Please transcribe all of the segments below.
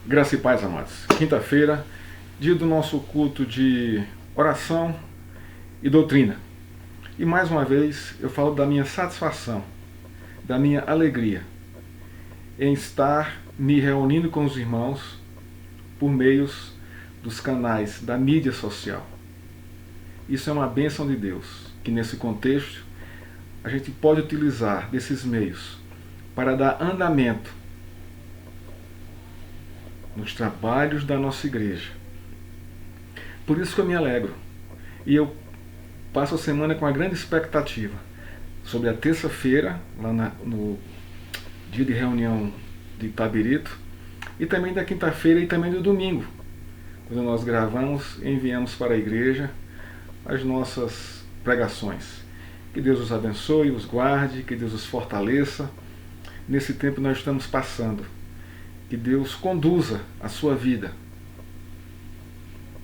Graça e paz, amados. Quinta-feira, dia do nosso culto de oração e doutrina. E mais uma vez eu falo da minha satisfação, da minha alegria em estar me reunindo com os irmãos por meios dos canais da mídia social. Isso é uma bênção de Deus, que nesse contexto a gente pode utilizar desses meios para dar andamento nos trabalhos da nossa igreja. Por isso que eu me alegro. E eu passo a semana com uma grande expectativa sobre a terça-feira, lá no dia de reunião de Itabirito, e também da quinta-feira e também do domingo, quando nós gravamos e enviamos para a igreja as nossas pregações. Que Deus os abençoe, os guarde, que Deus os fortaleça nesse tempo que nós estamos passando. Que Deus conduza a sua vida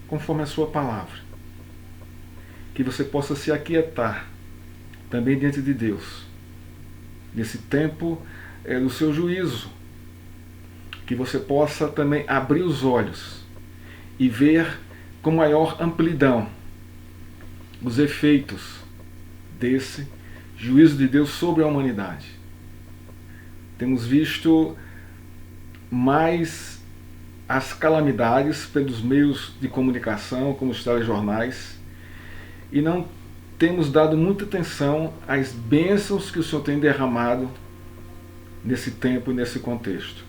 conforme a sua palavra. Que você possa se aquietar também diante de Deus, nesse tempo do seu juízo. Que você possa também abrir os olhos e ver com maior amplidão os efeitos desse juízo de Deus sobre a humanidade. Temos visto mais as calamidades pelos meios de comunicação, como os telejornais, e não temos dado muita atenção às bênçãos que o Senhor tem derramado nesse tempo e nesse contexto.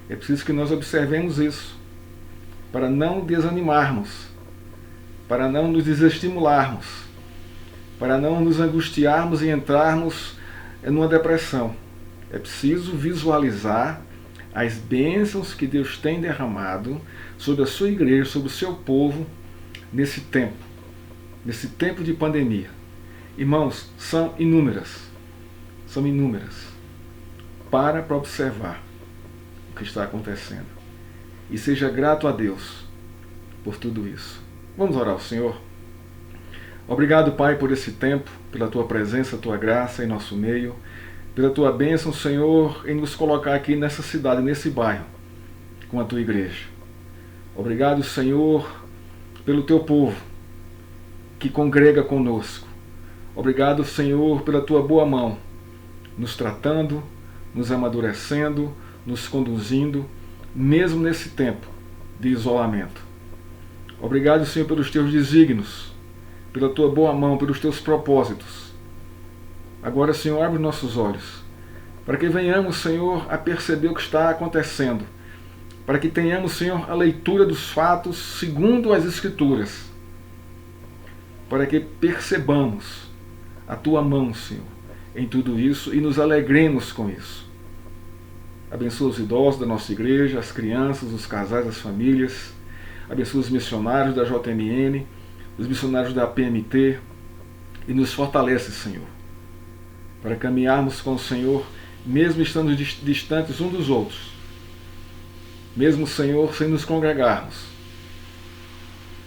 É preciso que nós observemos isso, para não desanimarmos, para não nos desestimularmos, para não nos angustiarmos e entrarmos numa depressão. É preciso visualizar as bênçãos que Deus tem derramado sobre a sua igreja, sobre o seu povo, nesse tempo de pandemia. Irmãos, são inúmeras. Para observar o que está acontecendo. E seja grato a Deus por tudo isso. Vamos orar ao Senhor. Obrigado, Pai, por esse tempo, pela Tua presença, Tua graça em nosso meio, pela Tua bênção, Senhor, em nos colocar aqui nessa cidade, nesse bairro, com a Tua igreja. Obrigado, Senhor, pelo Teu povo, que congrega conosco. Obrigado, Senhor, pela Tua boa mão, nos tratando, nos amadurecendo, nos conduzindo, mesmo nesse tempo de isolamento. Obrigado, Senhor, pelos Teus desígnios, pela Tua boa mão, pelos Teus propósitos. Agora, Senhor, abre os nossos olhos, para que venhamos, Senhor, a perceber o que está acontecendo, para que tenhamos, Senhor, a leitura dos fatos segundo as Escrituras, para que percebamos a Tua mão, Senhor, em tudo isso e nos alegremos com isso. Abençoa os idosos da nossa igreja, as crianças, os casais, as famílias. Abençoa os missionários da JMN, os missionários da PMT, e nos fortalece, Senhor, para caminharmos com o Senhor, mesmo estando distantes uns dos outros, mesmo, Senhor, sem nos congregarmos.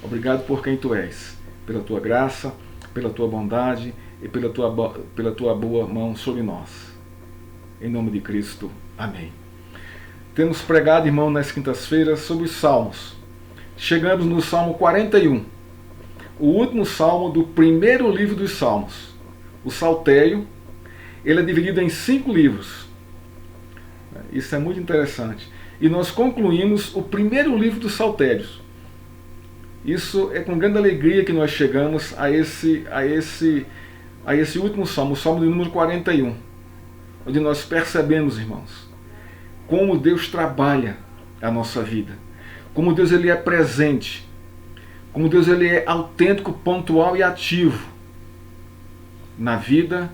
Obrigado por quem Tu és, pela Tua graça, pela Tua bondade e pela tua boa mão sobre nós. Em nome de Cristo. Amém. Temos pregado, irmão, nas quintas-feiras sobre os Salmos. Chegamos no Salmo 41, o último salmo do primeiro livro dos Salmos. O Saltério, ele é dividido em 5 livros. Isso é muito interessante. E nós concluímos o primeiro livro dos Saltérios. Isso é com grande alegria que nós chegamos a esse último salmo, o salmo de número 41, onde nós percebemos, irmãos, como Deus trabalha a nossa vida, como Deus ele é presente, como Deus ele é autêntico, pontual e ativo na vida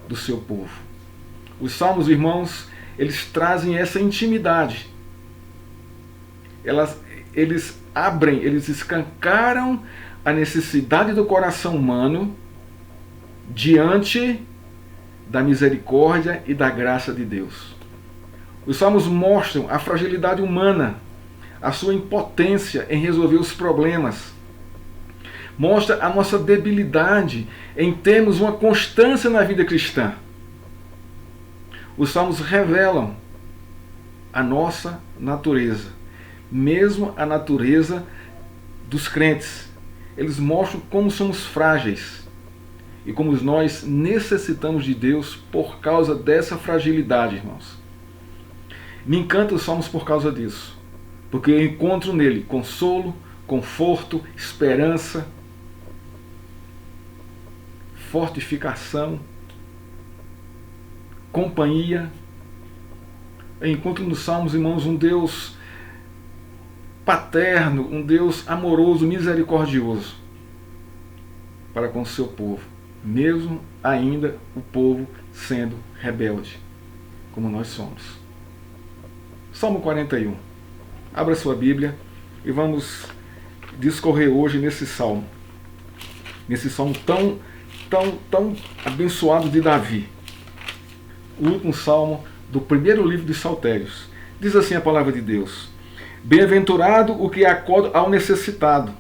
do seu povo. Os salmos, irmãos, eles trazem essa intimidade. Eles abrem, eles escancaram a necessidade do coração humano diante da misericórdia e da graça de Deus. Os salmos mostram a fragilidade humana, a sua impotência em resolver os problemas. Mostra a nossa debilidade em termos uma constância na vida cristã. Os salmos revelam a nossa natureza, mesmo a natureza dos crentes. Eles mostram como somos frágeis e como nós necessitamos de Deus por causa dessa fragilidade, irmãos. Me encanta os Salmos por causa disso, porque eu encontro nele consolo, conforto, esperança, fortificação, companhia. Eu encontro nos Salmos, irmãos, um Deus paterno, um Deus amoroso, misericordioso para com o seu povo, mesmo ainda o povo sendo rebelde, como nós somos. Salmo 41. Abra sua Bíblia e vamos discorrer hoje nesse salmo tão abençoado de Davi, o último salmo do primeiro livro dos Saltérios. Diz assim a palavra de Deus: bem-aventurado o que acorda ao necessitado.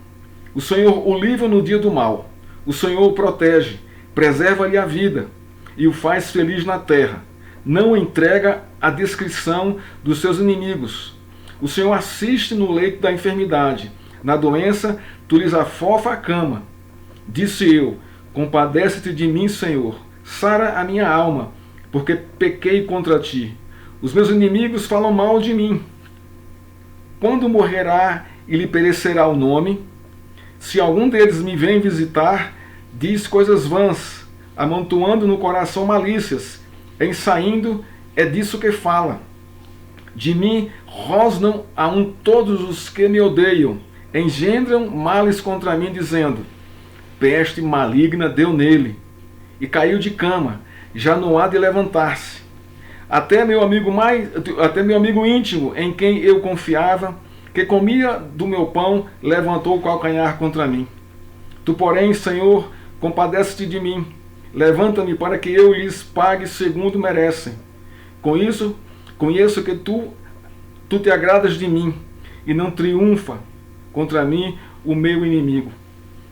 O Senhor o livra no dia do mal. O Senhor o protege, preserva-lhe a vida e o faz feliz na terra. Não o entrega à descrição dos seus inimigos. O Senhor assiste no leito da enfermidade. Na doença, tu lhes afofa a cama. Disse eu: compadece-te de mim, Senhor. Sara a minha alma, porque pequei contra ti. Os meus inimigos falam mal de mim. Quando morrerá e lhe perecerá o nome? Se algum deles me vem visitar, diz coisas vãs, amontoando no coração malícias, em saindo é disso que fala. De mim rosnam a um todos os que me odeiam, engendram males contra mim, dizendo: peste maligna deu nele, e caiu de cama, já não há de levantar-se. Até meu amigo íntimo, em quem eu confiava, que comia do meu pão, levantou o calcanhar contra mim. Tu, porém, Senhor, compadece-te de mim. Levanta-me para que eu lhes pague segundo merecem. Com isso, conheço que tu te agradas de mim, e não triunfa contra mim o meu inimigo.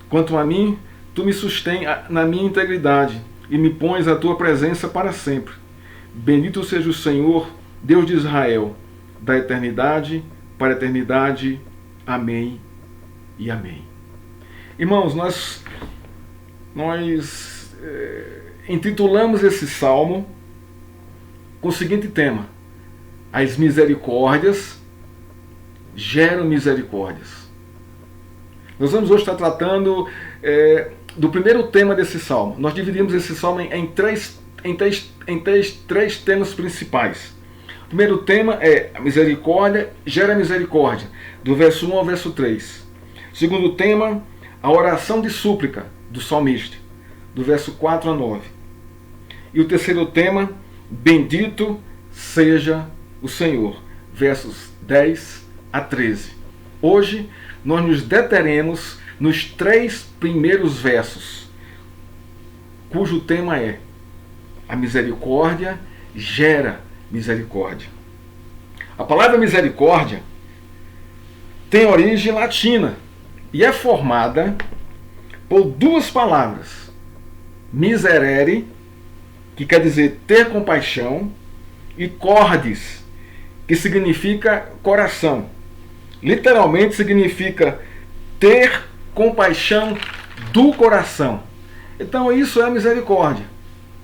Quanto a mim, tu me sustém na minha integridade, e me pões à tua presença para sempre. Bendito seja o Senhor, Deus de Israel, da eternidade para a eternidade. Amém e amém. Irmãos, nós intitulamos esse salmo com o seguinte tema: as misericórdias geram misericórdias. Nós vamos hoje estar tratando do primeiro tema desse salmo. Nós dividimos esse salmo em três temas principais. O primeiro tema é a misericórdia gera misericórdia, do verso 1 ao verso 3. O segundo tema, a oração de súplica do salmista, do verso 4 a 9. E o terceiro tema, bendito seja o Senhor, versos 10 a 13. Hoje nós nos deteremos nos 3 primeiros versos, cujo tema é: a misericórdia gera misericórdia. A palavra misericórdia tem origem latina e é formada por 2 palavras: miserere, que quer dizer ter compaixão, e cordis, que significa coração. Literalmente significa ter compaixão do coração. Então isso é a misericórdia.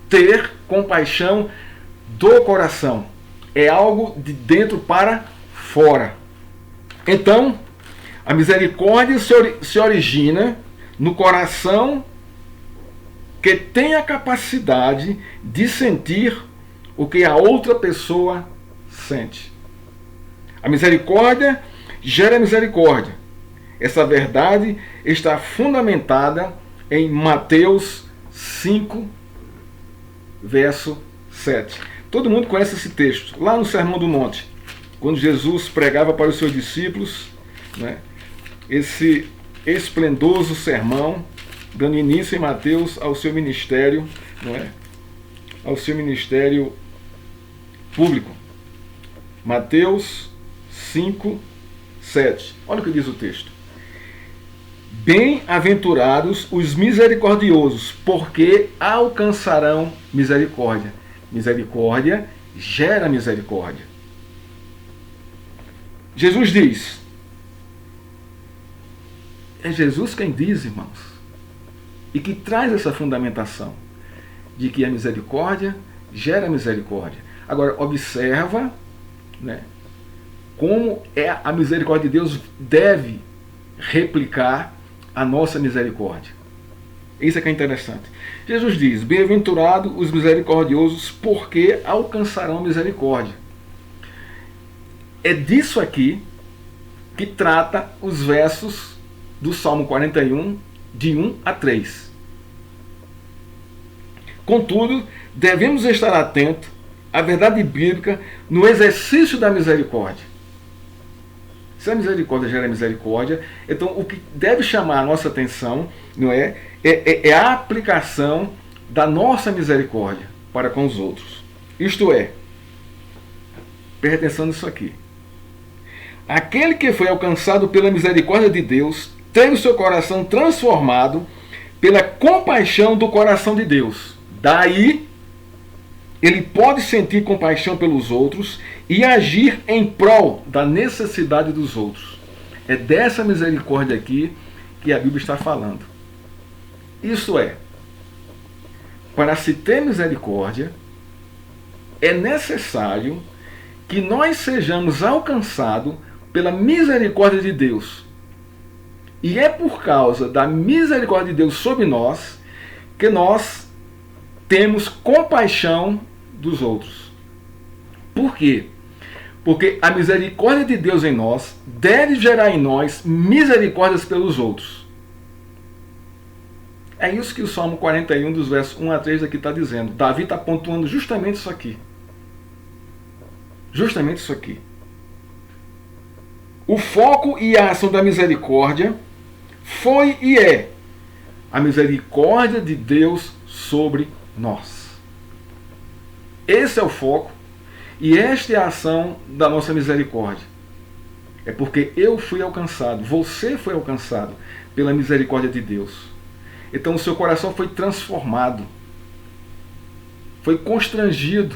Ter compaixão do coração. É algo de dentro para fora. Então, a misericórdia se origina no coração que tem a capacidade de sentir o que a outra pessoa sente. A misericórdia gera misericórdia. Essa verdade está fundamentada em Mateus 5, verso 7. Todo mundo conhece esse texto, lá no Sermão do Monte, quando Jesus pregava para os seus discípulos, né, esse esplendoso sermão, dando início em Mateus ao seu ministério, né, ao seu ministério público. Mateus 5, 7. Olha o que diz o texto. Bem-aventurados os misericordiosos, porque alcançarão misericórdia. Misericórdia gera misericórdia. Jesus diz, é Jesus quem diz, irmãos, e que traz essa fundamentação de que a misericórdia gera misericórdia. Agora, observa, né, como a misericórdia de Deus deve replicar a nossa misericórdia. Isso é que é interessante. Jesus diz, bem-aventurados os misericordiosos, porque alcançarão misericórdia. É disso aqui que trata os versos do Salmo 41, de 1 a 3. Contudo, devemos estar atentos à verdade bíblica no exercício da misericórdia. Se a misericórdia gera misericórdia, então o que deve chamar a nossa atenção, não é a aplicação da nossa misericórdia para com os outros. Isto é, preste atenção nisso aqui. Aquele que foi alcançado pela misericórdia de Deus teve o seu coração transformado pela compaixão do coração de Deus. Daí, ele pode sentir compaixão pelos outros e agir em prol da necessidade dos outros. É dessa misericórdia aqui que a Bíblia está falando. Isso é, para se ter misericórdia, é necessário que nós sejamos alcançados pela misericórdia de Deus. E é por causa da misericórdia de Deus sobre nós que nós temos compaixão dos outros. Por quê? Porque a misericórdia de Deus em nós deve gerar em nós misericórdias pelos outros. É isso que o Salmo 41, dos versos 1 a 3 aqui está dizendo. Davi está pontuando justamente isso aqui. Justamente isso aqui. O foco e a ação da misericórdia foi e é a misericórdia de Deus sobre nós. Esse é o foco e esta é a ação da nossa misericórdia. É porque eu fui alcançado, você foi alcançado pela misericórdia de Deus. Então o seu coração foi transformado, foi constrangido,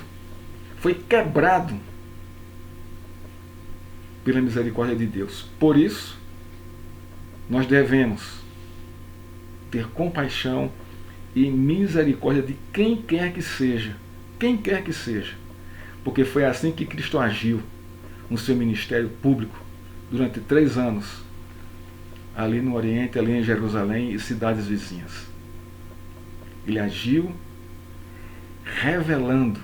foi quebrado pela misericórdia de Deus. Por isso, nós devemos ter compaixão e misericórdia de quem quer que seja. Quem quer que seja. Porque foi assim que Cristo agiu no seu ministério público durante 3 anos, ali no Oriente, ali em Jerusalém e cidades vizinhas. Ele agiu revelando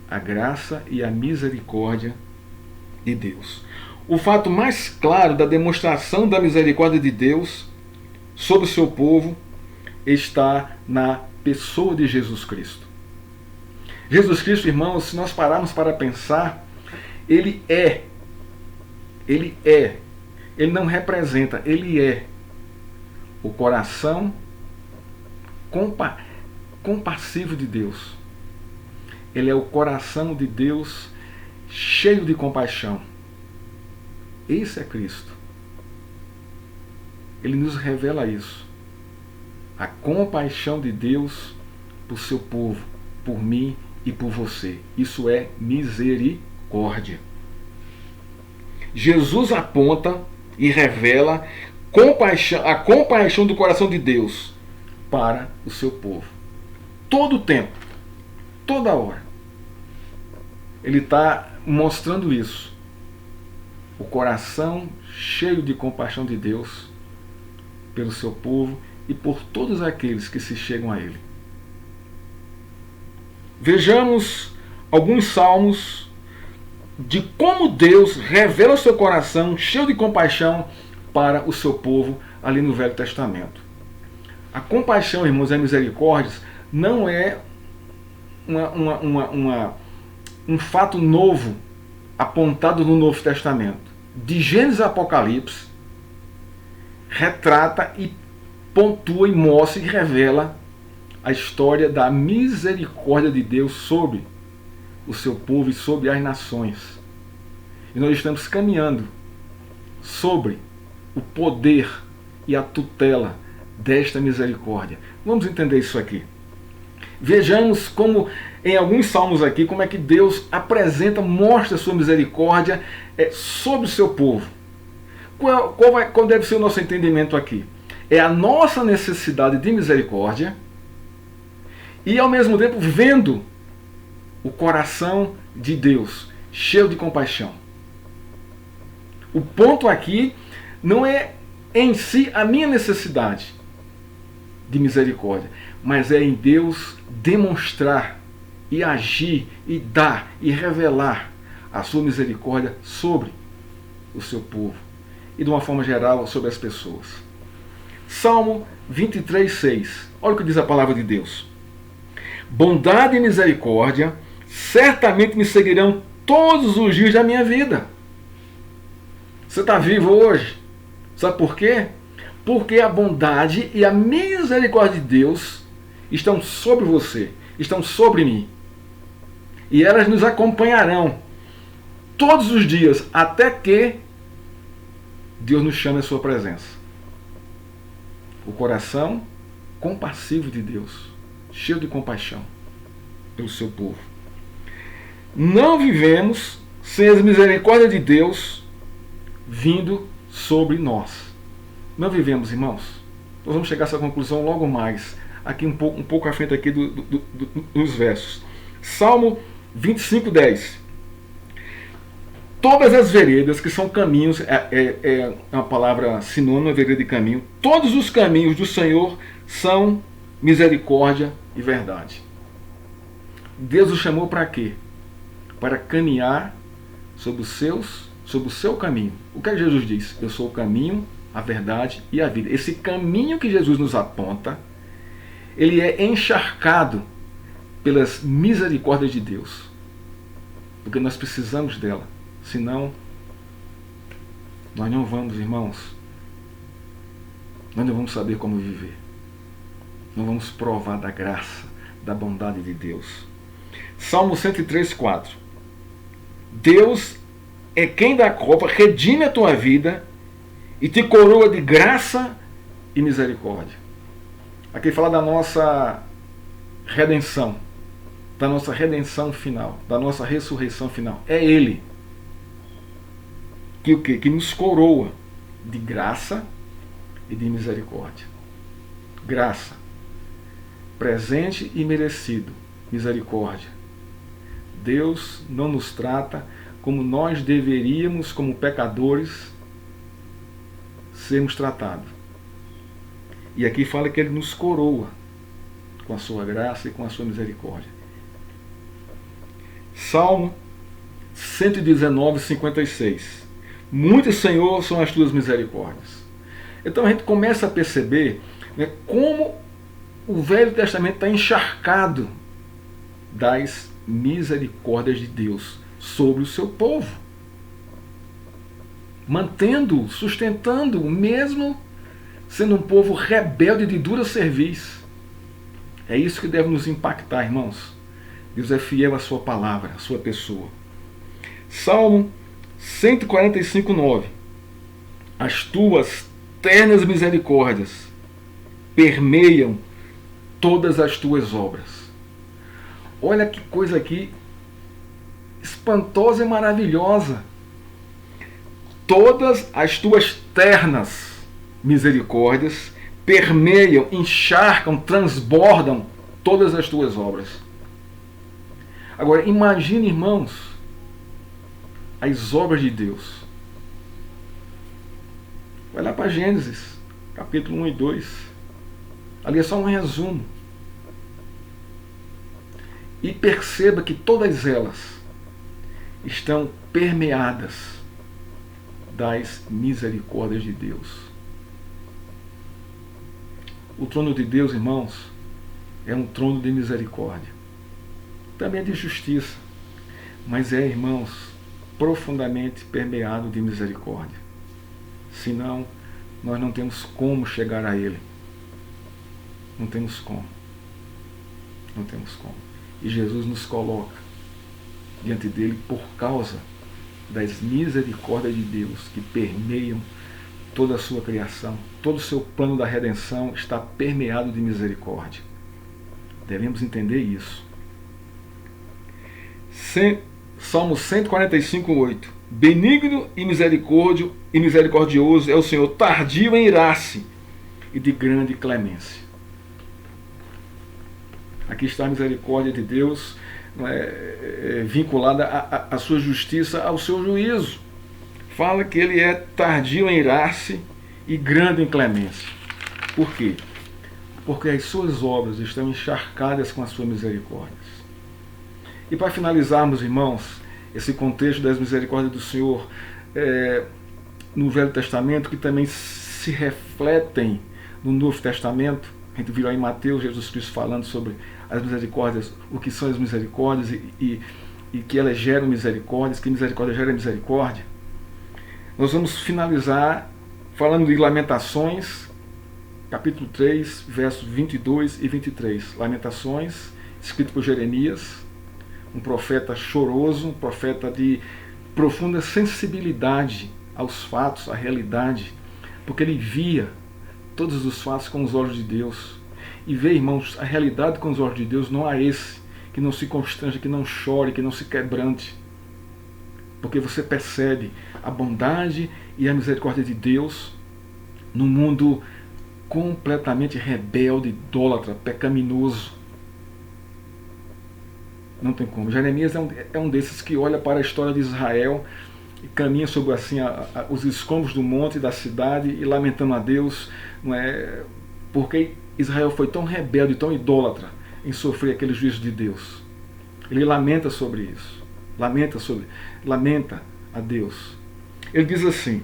a graça e a misericórdia de Deus. O fato mais claro da demonstração da misericórdia de Deus sobre o seu povo está na pessoa de Jesus Cristo. Jesus Cristo, irmãos, se nós pararmos para pensar, ele não representa, ele é o coração compassivo de Deus. Ele é o coração de Deus cheio de compaixão. Esse é Cristo. Ele nos revela isso. A compaixão de Deus por seu povo, por mim e por você. Isso é misericórdia. Jesus aponta e revela a compaixão do coração de Deus para o seu povo. Todo o tempo, toda hora. Ele está mostrando isso. O coração cheio de compaixão de Deus pelo seu povo e por todos aqueles que se chegam a Ele. Vejamos alguns salmos de como Deus revela o seu coração cheio de compaixão para o seu povo ali no Velho Testamento. A compaixão, irmãos, e a misericórdia não é um fato novo apontado no Novo Testamento. De Gênesis a Apocalipse, retrata e pontua e mostra e revela a história da misericórdia de Deus sobre o seu povo e sobre as nações. E nós estamos caminhando sobre o poder e a tutela desta misericórdia. Vamos entender isso aqui. Vejamos como em alguns salmos aqui como é que Deus apresenta, mostra a sua misericórdia sobre o seu povo. Qual deve ser o nosso entendimento aqui? É a nossa necessidade de misericórdia e ao mesmo tempo vendo o coração de Deus cheio de compaixão. O ponto aqui não é em si a minha necessidade de misericórdia, mas é em Deus demonstrar e agir e dar e revelar a sua misericórdia sobre o seu povo e de uma forma geral sobre as pessoas. Salmo 23:6. Olha o que diz a palavra de Deus. Bondade e misericórdia certamente me seguirão todos os dias da minha vida. Você está vivo hoje? Sabe por quê? Porque a bondade e a misericórdia de Deus estão sobre você, estão sobre mim. E elas nos acompanharão todos os dias, até que Deus nos chame à sua presença. O coração compassivo de Deus, cheio de compaixão pelo seu povo. Não vivemos sem as misericórdias de Deus vindo sobre nós. Não vivemos, irmãos. Nós vamos chegar a essa conclusão logo mais, aqui um pouco à frente aqui dos versos. Salmo 25:10. Todas as veredas, que são caminhos, é uma palavra sinônima, vereda de caminho. Todos os caminhos do Senhor são misericórdia e verdade. Deus o chamou para quê? Para caminhar sobre o seu caminho. O que Jesus diz? Eu sou o caminho, a verdade e a vida. Esse caminho que Jesus nos aponta, ele é encharcado pelas misericórdias de Deus. Porque nós precisamos dela. Senão, nós não vamos, irmãos, nós não vamos saber como viver. Não vamos provar da graça, da bondade de Deus. Salmo 103:4. Deus é quem dá copa, redime a tua vida e te coroa de graça e misericórdia. Aqui fala da nossa redenção, da nossa redenção final, da nossa ressurreição final. É Ele que o quê? Que nos coroa de graça e de misericórdia. Graça, presente e merecido. Misericórdia. Deus não nos trata como nós deveríamos, como pecadores, sermos tratados. E aqui fala que Ele nos coroa com a sua graça e com a sua misericórdia. Salmo 119:56. Muitas, Senhor, são as tuas misericórdias. Então a gente começa a perceber, né, como o Velho Testamento está encharcado das misericórdias de Deus sobre o seu povo, mantendo, sustentando, mesmo sendo um povo rebelde de dura cerviz. É isso que deve nos impactar, irmãos. Deus é fiel à sua palavra, à sua pessoa. Salmo 145:9. As tuas ternas misericórdias permeiam todas as tuas obras. Olha que coisa aqui espantosa e maravilhosa. Todas as tuas ternas misericórdias permeiam, encharcam, transbordam todas as tuas obras. Agora, imagine, irmãos, as obras de Deus. Vai lá para Gênesis, capítulo 1 e 2. Ali é só um resumo. E perceba que todas elas estão permeadas das misericórdias de Deus. O trono de Deus, irmãos, é um trono de misericórdia. Também é de justiça, mas é, irmãos, profundamente permeado de misericórdia. Senão, nós não temos como chegar a Ele. Não temos como. Não temos como. E Jesus nos coloca diante dele por causa das misericórdias de Deus que permeiam toda a sua criação. Todo o seu plano da redenção está permeado de misericórdia. Devemos entender isso. Salmo 145:8. Benigno e misericordioso é o Senhor, tardio em irar-se e de grande clemência. Aqui está a misericórdia de Deus, vinculada à sua justiça, ao seu juízo. Fala que ele é tardio em irar-se e grande em clemência. Por quê? Porque as suas obras estão encharcadas com a sua misericórdia. E para finalizarmos, irmãos, esse contexto das misericórdias do Senhor no Velho Testamento, que também se refletem no Novo Testamento. A gente viu aí em Mateus, Jesus Cristo falando sobre as misericórdias, o que são as misericórdias e que elas geram misericórdias, que misericórdia gera misericórdia. Nós vamos finalizar falando de Lamentações, capítulo 3, versos 22 e 23. Lamentações, escrito por Jeremias, um profeta choroso, um profeta de profunda sensibilidade aos fatos, à realidade, porque ele via todos os fatos com os olhos de Deus. E vê, irmãos, a realidade com os olhos de Deus não há esse que não se constrange, que não chore, que não se quebrante. Porque você percebe a bondade e a misericórdia de Deus num mundo completamente rebelde, idólatra, pecaminoso. Não tem como. Jeremias é um desses que olha para a história de Israel e caminha sobre assim, os escombros do monte da cidade e lamentando a Deus, porque Israel foi tão rebelde, tão idólatra em sofrer aquele juízo de Deus. Ele lamenta sobre isso. Lamenta a Deus. Ele diz assim,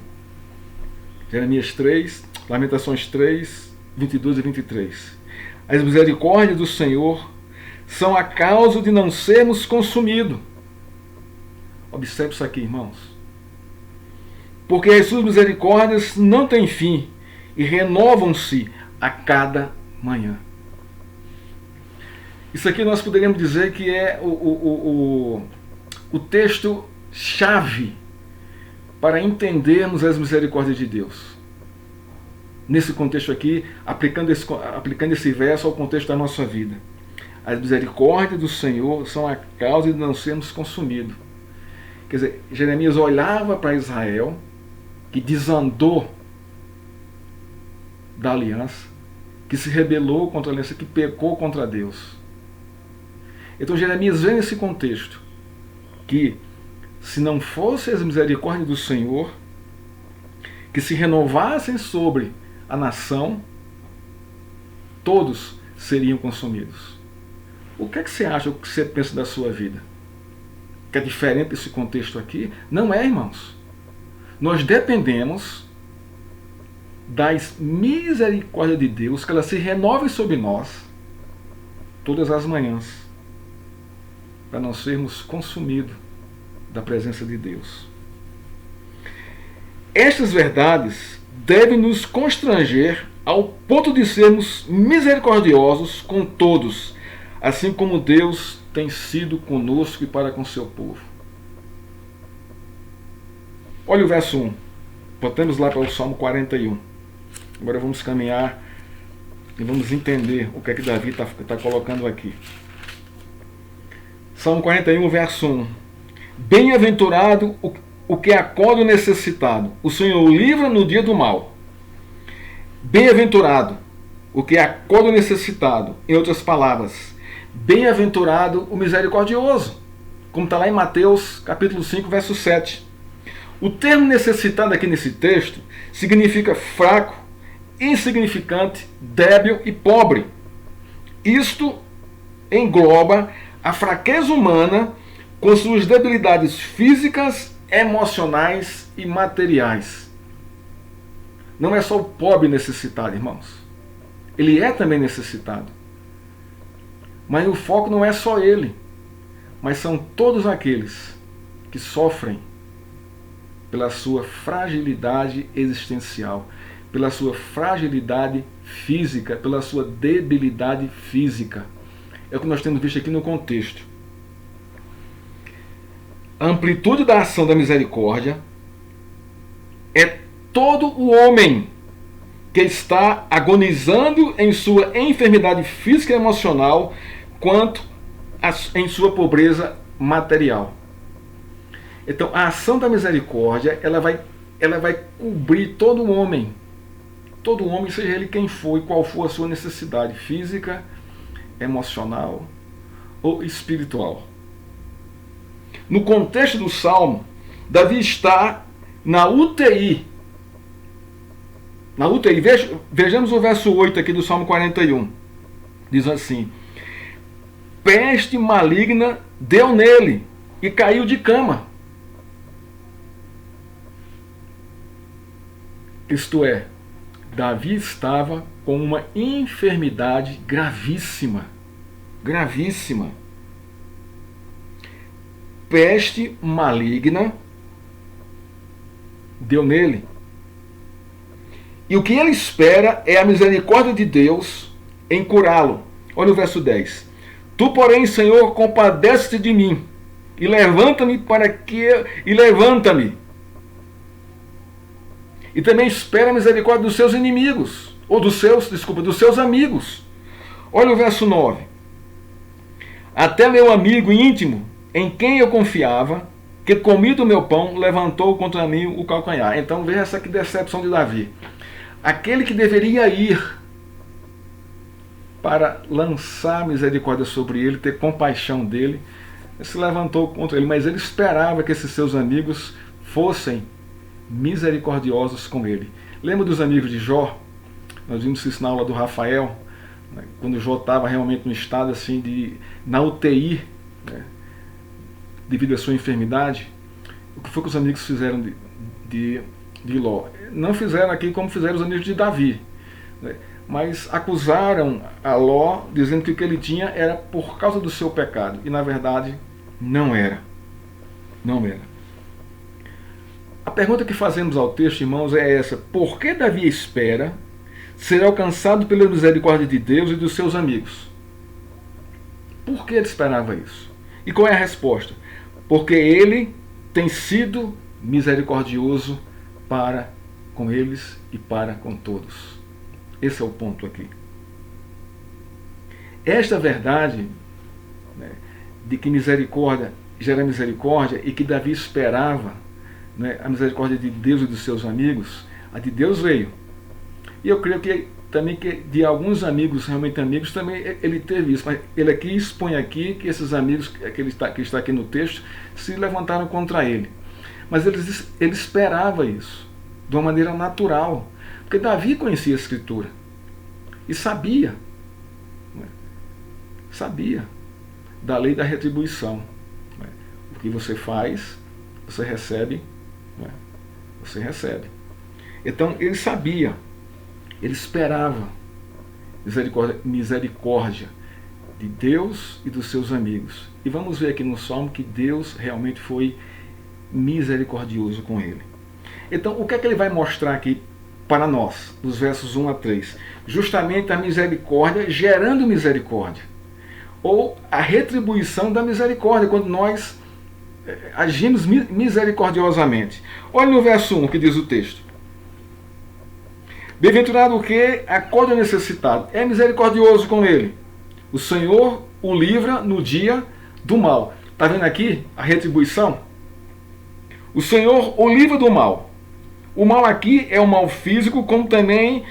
Jeremias 3, Lamentações 3, 22 e 23. As misericórdias do Senhor são a causa de não sermos consumidos. Observe isso aqui, irmãos. Porque as suas misericórdias não têm fim e renovam-se a cada manhã. Isso aqui nós poderíamos dizer que é o texto-chave para entendermos as misericórdias de Deus. Nesse contexto aqui, aplicando esse verso ao contexto da nossa vida. As misericórdias do Senhor são a causa de não sermos consumidos. Quer dizer, Jeremias olhava para Israel, que desandou da aliança, que se rebelou contra a aliança, que pecou contra Deus. Então Jeremias vê nesse contexto que, se não fosse as misericórdias do Senhor, que se renovassem sobre a nação, todos seriam consumidos. O que é que você acha, o que você pensa da sua vida? Que é diferente desse contexto aqui? Não é, irmãos. Nós dependemos das misericórdias de Deus, que elas se renovem sobre nós todas as manhãs, para não sermos consumidos da presença de Deus. Estas verdades devem nos constranger ao ponto de sermos misericordiosos com todos, assim como Deus tem sido conosco e para com seu povo. Olha o verso 1. Botamos lá para o Salmo 41. Agora vamos caminhar e vamos entender o que é que Davi está colocando aqui. Salmo 41, verso 1. Bem-aventurado o que acorda o necessitado, o Senhor o livra no dia do mal. Bem-aventurado o que acorda o necessitado. Em outras palavras, bem-aventurado o misericordioso, como está lá em Mateus capítulo 5, verso 7. O termo necessitado aqui nesse texto significa fraco, insignificante, débil e pobre. Isto engloba a fraqueza humana com suas debilidades físicas, emocionais e materiais. Não é só o pobre necessitado, irmãos. Ele é também necessitado. Mas o foco não é só ele, mas são todos aqueles que sofrem pela sua fragilidade existencial, pela sua fragilidade física, pela sua debilidade física. É o que nós temos visto aqui no contexto. A amplitude da ação da misericórdia é todo o homem que está agonizando em sua enfermidade física e emocional, quanto em sua pobreza material. Então, a ação da misericórdia, ela vai cobrir todo homem, seja ele quem for e qual for a sua necessidade física, emocional ou espiritual. No contexto do Salmo, Davi está na UTI. Na UTI. Vejamos o verso 8 aqui do Salmo 41. Diz assim: peste maligna deu nele e caiu de cama. Isto é, Davi estava com uma enfermidade gravíssima. Gravíssima. Peste maligna deu nele. E o que ele espera é a misericórdia de Deus em curá-lo. Olha o verso 10. Tu, porém, Senhor, compadece-te de mim e levanta-me E também espera a misericórdia dos seus inimigos, ou dos seus amigos. Olha o verso 9. Até meu amigo íntimo, em quem eu confiava, que comi do meu pão, levantou contra mim o calcanhar. Então veja essa que decepção de Davi. Aquele que deveria ir para lançar misericórdia sobre ele, ter compaixão dele, se levantou contra ele, mas ele esperava que esses seus amigos fossem misericordiosos com ele. Lembra dos amigos de Jó? Nós vimos isso na aula do Rafael, né? Quando Jó estava realmente no estado assim na UTI, né? Devido à sua enfermidade. O que foi que os amigos fizeram de Ló? Não fizeram aqui como fizeram os amigos de Davi, né? Mas acusaram a Ló, dizendo que o que ele tinha era por causa do seu pecado, e na verdade não era. Não era. A pergunta que fazemos ao texto, irmãos, é essa: por que Davi espera ser alcançado pela misericórdia de Deus e dos seus amigos? Por que ele esperava isso? E qual é a resposta? Porque ele tem sido misericordioso para com eles e para com todos. Esse é o ponto aqui. Esta verdade, né, de que misericórdia gera misericórdia e que Davi esperava, né, a misericórdia de Deus e dos seus amigos, a de Deus veio. E eu creio que também que de alguns amigos, realmente amigos, também ele teve isso. Mas ele aqui expõe aqui que esses amigos que está aqui no texto se levantaram contra ele. Mas ele esperava isso de uma maneira natural. Porque Davi conhecia a Escritura e sabia, né, sabia da lei da retribuição. Né? O que você faz, você recebe. Né? Você recebe. Então ele sabia, ele esperava misericórdia de Deus e dos seus amigos. E vamos ver aqui no Salmo que Deus realmente foi misericordioso com ele. Então o que é que ele vai mostrar aqui para nós, dos versos 1 a 3? Justamente a misericórdia gerando misericórdia, ou a retribuição da misericórdia, quando nós agimos misericordiosamente. Olha no verso 1 que diz o texto: bem-aventurado o que acolhe o necessitado, é misericordioso com ele. O Senhor o livra no dia do mal. Está vendo aqui a retribuição? O Senhor o livra do mal. O mal aqui é o mal físico, como também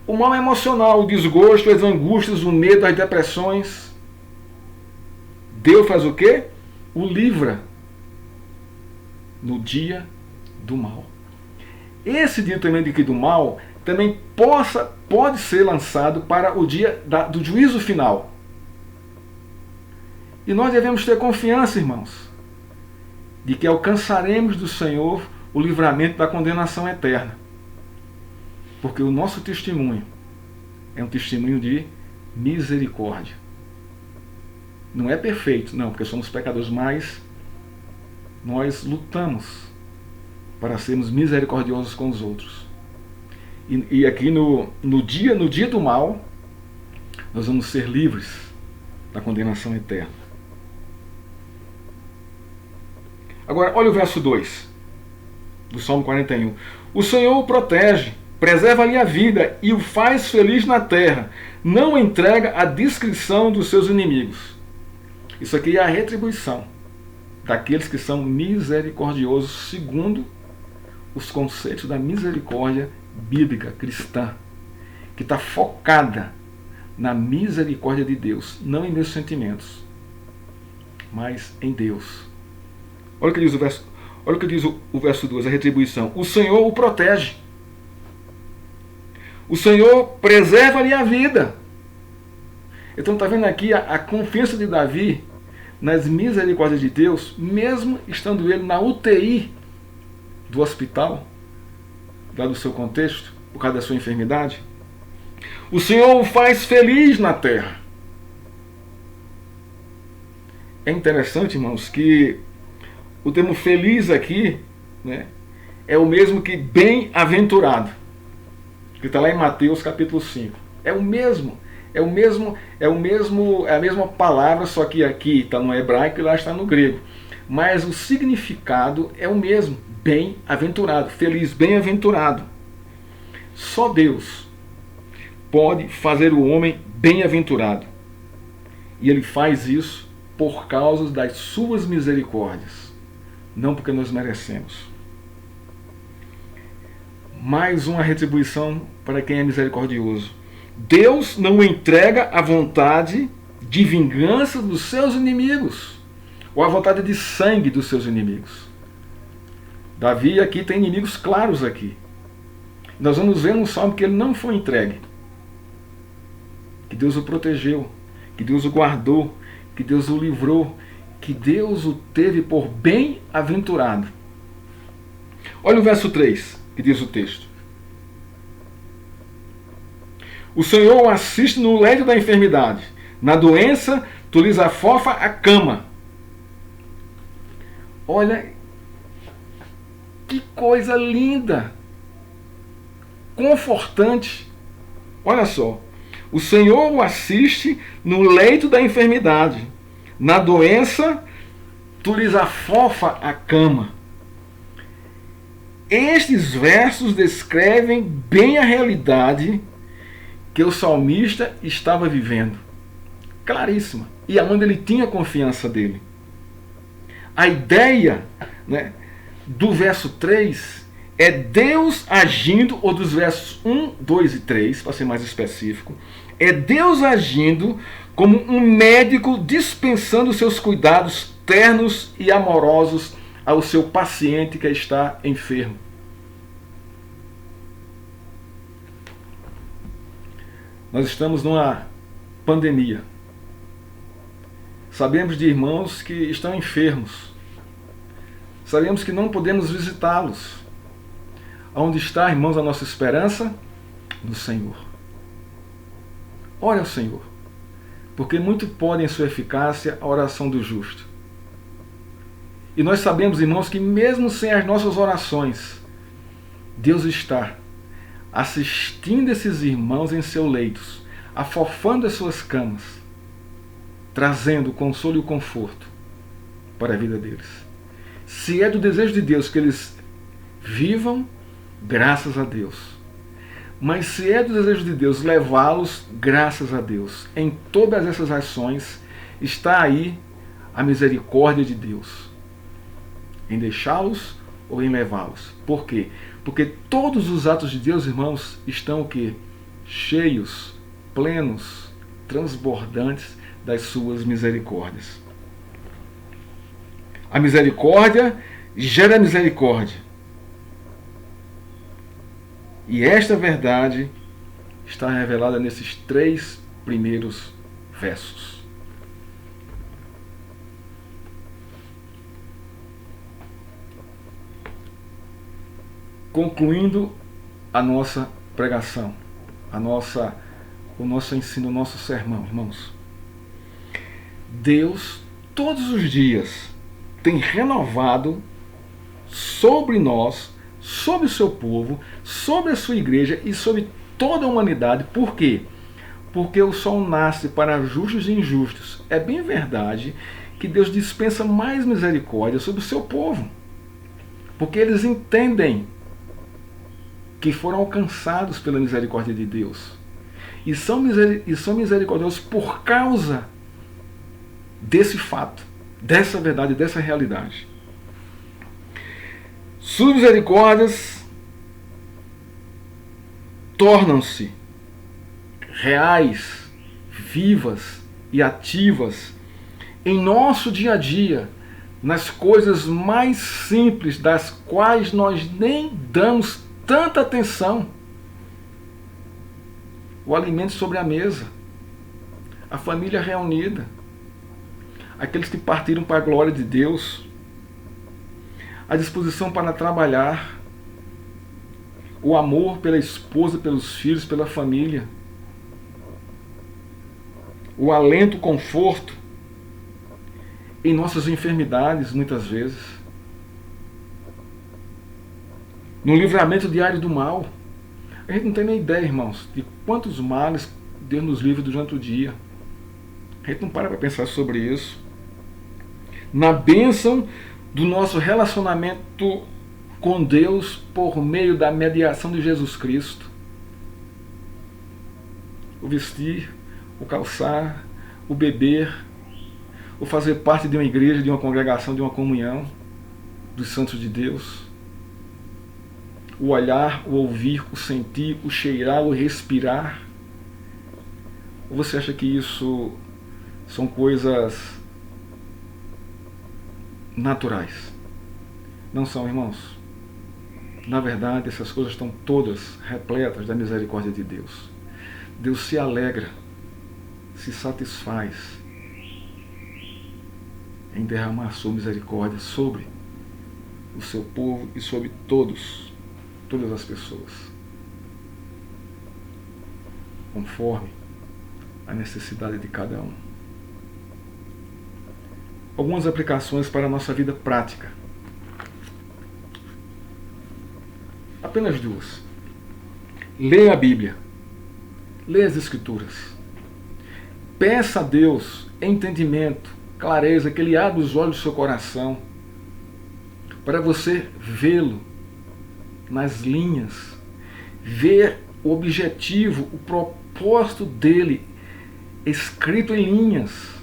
o mal emocional, o desgosto, as angústias, o medo, as depressões. Deus faz o quê? O livra no dia do mal. Esse dia também do mal também pode ser lançado para o dia do juízo final. E nós devemos ter confiança, irmãos, de que alcançaremos do Senhor o livramento da condenação eterna. Porque o nosso testemunho é um testemunho de misericórdia. Não é perfeito, não, porque somos pecadores, mas nós lutamos para sermos misericordiosos com os outros. E aqui no dia do mal, nós vamos ser livres da condenação eterna. Agora, olha o verso 2 do Salmo 41. O Senhor o protege, preserva-lhe a vida e o faz feliz na terra. Não entrega à discrição dos seus inimigos. Isso aqui é a retribuição. daqueles que são misericordiosos segundo os conceitos da misericórdia bíblica cristã, que está focada na misericórdia de Deus, não em meus sentimentos, mas em Deus. Olha o que diz o verso 2, a retribuição. O Senhor o protege. O Senhor preserva-lhe a vida. Então está vendo aqui a confiança de Davi nas misericórdias de Deus, mesmo estando ele na UTI do hospital, lá do seu contexto, por causa da sua enfermidade. O Senhor o faz feliz na terra. É interessante, irmãos, que o termo feliz aqui, né, é o mesmo que bem-aventurado, que está lá em Mateus capítulo 5. É a mesma palavra, só que aqui está no hebraico e lá está no grego. Mas o significado é o mesmo, bem-aventurado, feliz, bem-aventurado. Só Deus pode fazer o homem bem-aventurado. E Ele faz isso por causa das suas misericórdias, não porque nós merecemos. Mais uma retribuição para quem é misericordioso. Deus não entrega a vontade de vingança dos seus inimigos, ou a vontade de sangue dos seus inimigos. Davi aqui tem inimigos claros aqui. Nós vamos ver no Salmo que ele não foi entregue, que Deus o protegeu, que Deus o guardou, que Deus o livrou, que Deus o teve por bem-aventurado. Olha o verso 3, que diz o texto. O Senhor o assiste no leito da enfermidade. Na doença, tu lhes afofa a cama. Olha, que coisa linda, confortante. Olha só. O Senhor o assiste no leito da enfermidade. Na doença, tu lhes afofa a cama. Estes versos descrevem bem a realidade que o salmista estava vivendo. Claríssima. E aonde ele tinha confiança dele. A ideia, né, do verso 3 é Deus agindo, ou dos versos 1, 2 e 3, para ser mais específico, é Deus agindo como um médico dispensando seus cuidados ternos e amorosos ao seu paciente que está enfermo. Nós estamos numa pandemia. Sabemos de irmãos que estão enfermos. Sabemos que não podemos visitá-los. Onde está, irmãos, a nossa esperança? No Senhor. Ore ao Senhor, porque muito pode em sua eficácia a oração do justo. E nós sabemos, irmãos, que mesmo sem as nossas orações, Deus está assistindo esses irmãos em seus leitos, afofando as suas camas, trazendo o consolo e o conforto para a vida deles. Se é do desejo de Deus que eles vivam, graças a Deus. Mas se é do desejo de Deus levá-los, graças a Deus. Em todas essas ações está aí a misericórdia de Deus, em deixá-los ou em levá-los. Por quê? Porque todos os atos de Deus, irmãos, estão o quê? Cheios, plenos, transbordantes das suas misericórdias. A misericórdia gera misericórdia. E esta verdade está revelada nesses 3 primeiros versos. Concluindo a nossa pregação, o nosso ensino, o nosso sermão, irmãos. Deus, todos os dias, tem renovado sobre nós, sobre o seu povo, sobre a sua igreja e sobre toda a humanidade. Por quê? Porque o sol nasce para justos e injustos. É bem verdade que Deus dispensa mais misericórdia sobre o seu povo, porque eles entendem que foram alcançados pela misericórdia de Deus e são misericordiosos por causa desse fato. dessa verdade, dessa realidade. Suas misericórdias tornam-se reais, vivas e ativas em nosso dia a dia, nas coisas mais simples, das quais nós nem damos tanta atenção. O alimento sobre a mesa, a família reunida, aqueles que partiram para a glória de Deus, a disposição para trabalhar, o amor pela esposa, pelos filhos, pela família, o alento, o conforto em nossas enfermidades, muitas vezes, no livramento diário do mal. A gente não tem nem ideia, irmãos, de quantos males Deus nos livra durante o dia. A gente não para pensar sobre isso. Na bênção do nosso relacionamento com Deus por meio da mediação de Jesus Cristo. O vestir, o calçar, o beber, o fazer parte de uma igreja, de uma congregação, de uma comunhão dos santos de Deus. O olhar, o ouvir, o sentir, o cheirar, o respirar. Ou você acha que isso são coisas naturais? Não são, irmãos. Na verdade, essas coisas estão todas repletas da misericórdia de Deus. Deus se alegra, se satisfaz em derramar a sua misericórdia sobre o seu povo e sobre todas as pessoas, conforme a necessidade de cada um. Algumas aplicações para a nossa vida prática. Apenas duas. Leia a Bíblia. Leia as Escrituras. Peça a Deus entendimento, clareza, que Ele abra os olhos do seu coração para você vê-lo nas linhas, ver o objetivo, o propósito dele escrito em linhas.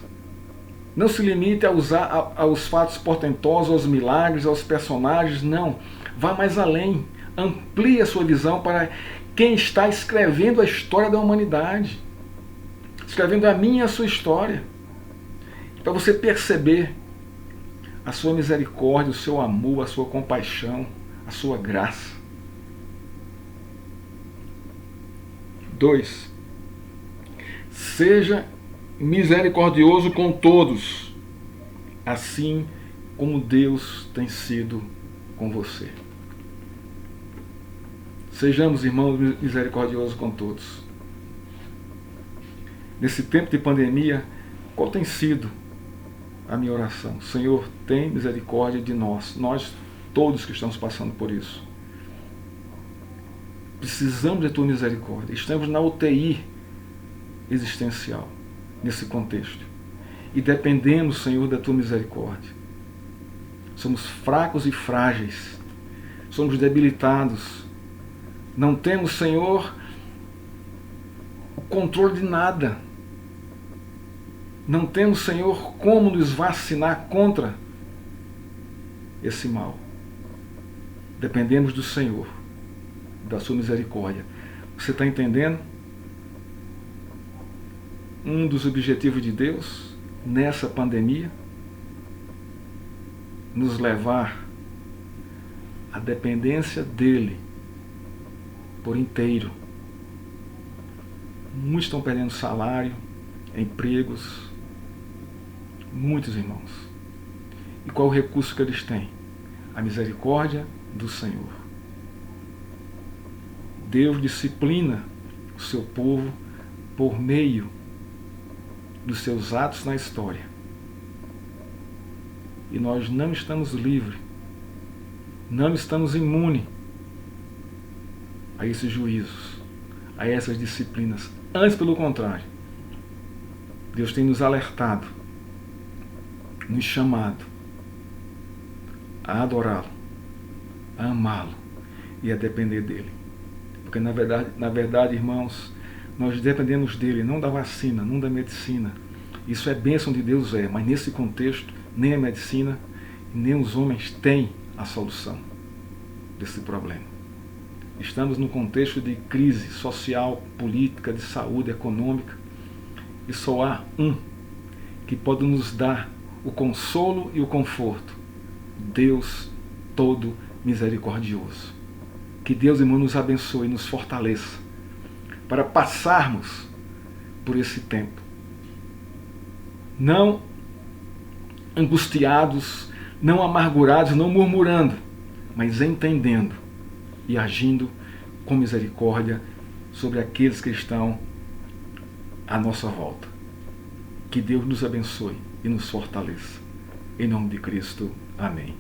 Não se limite a usar aos fatos portentosos, aos milagres, aos personagens, não. Vá mais além. Amplie a sua visão para quem está escrevendo a história da humanidade. Escrevendo a minha e a sua história. Para você perceber a sua misericórdia, o seu amor, a sua compaixão, a sua graça. 2. Seja misericordioso com todos, assim como Deus tem sido com você. Sejamos, irmãos, misericordiosos com todos. Nesse tempo de pandemia, qual tem sido a minha oração? Senhor, tem misericórdia de nós todos que estamos passando por isso. Precisamos da tua misericórdia. Estamos na UTI existencial, nesse contexto. E dependemos, Senhor, da tua misericórdia. Somos fracos e frágeis. Somos debilitados. Não temos, Senhor, o controle de nada. Não temos, Senhor, como nos vacinar contra esse mal. Dependemos do Senhor, da sua misericórdia. Você está entendendo? Um dos objetivos de Deus nessa pandemia, nos levar à dependência dele por inteiro. Muitos estão perdendo salário, empregos, muitos, irmãos. E qual o recurso que eles têm? A misericórdia do Senhor. Deus disciplina o seu povo por meio dos seus atos na história. E nós não estamos livres, não estamos imunes a esses juízos, a essas disciplinas. Antes, pelo contrário, Deus tem nos alertado, nos chamado a adorá-lo, a amá-lo e a depender dele. Porque na verdade, irmãos, nós dependemos dele, não da vacina, não da medicina. Isso é bênção de Deus, mas nesse contexto nem a medicina, nem os homens têm a solução desse problema. Estamos num contexto de crise social, política, de saúde, econômica, e só há um que pode nos dar o consolo e o conforto: Deus todo misericordioso. Que Deus, irmão, nos abençoe e nos fortaleça para passarmos por esse tempo, não angustiados, não amargurados, não murmurando, mas entendendo e agindo com misericórdia sobre aqueles que estão à nossa volta. Que Deus nos abençoe e nos fortaleça. Em nome de Cristo. Amém.